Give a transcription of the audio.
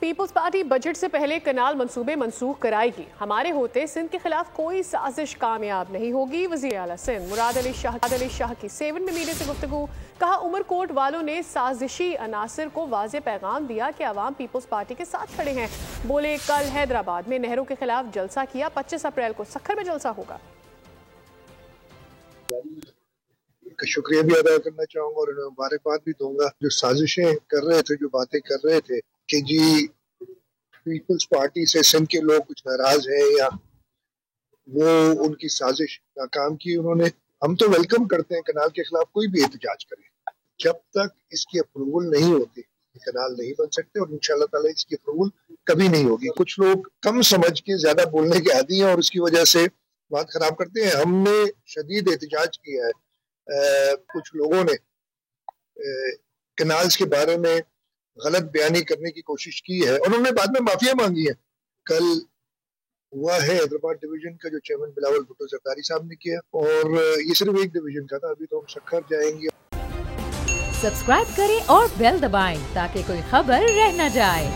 Peoples party budget سے پہلے کنال منصوبے منسوخ کرائے گی. ہمارے ہوتے سندھ کے خلاف کوئی سازش کامیاب نہیں ہوگی. وزیر اعلیٰ سندھ مراد علی شاہ کی 7 میں میڈیا سے گفتگو. کہا عمر کوٹ والوں نے سازشی عناصر کو واضح پیغام دیا کہ عوام پیپلز پارٹی کے ساتھ کھڑے ہیں. بولے کل حیدرآباد میں نہروں کے خلاف جلسہ کیا. 25 اپریل کو سکھر میں جلسہ ہوگا. شکریہ بھی ادا کرنا چاہوں گا اور انہیں مبارکباد بھی دوں گا جو سازشیں کر رہے تھے, جو باتیں کر رہے تھے کہ جی پیپلز پارٹی سے سندھ کے لوگ کچھ ناراض ہیں یا وہ ان کی سازش ناکام کی انہوں نے. ہم تو ویلکم کرتے ہیں کنال کے خلاف کوئی بھی احتجاج کرے. جب تک اس کی اپروول نہیں ہوتی کنال نہیں بن سکتے اور انشاءاللہ تعالی اس کی اپروول کبھی نہیں ہوگی. کچھ لوگ کم سمجھ کے زیادہ بولنے کے عادی ہیں اور اس کی وجہ سے بات خراب کرتے ہیں. ہم نے شدید احتجاج کیا ہے. کچھ لوگوں نے کنالز کے بارے میں غلط بیانی کرنے کی کوشش کی ہے اور انہوں نے بعد میں معافیاں مانگی ہیں. کل ہوا ہے حیدرآباد ڈویژن کا جو چیئرمین بلاول بھٹو زرداری صاحب نے کیا اور یہ صرف ایک ڈویژن کا تھا. ابھی تو ہم سکھر جائیں گے. سبسکرائب کریں اور بیل دبائیں تاکہ کوئی خبر رہ نہ جائے.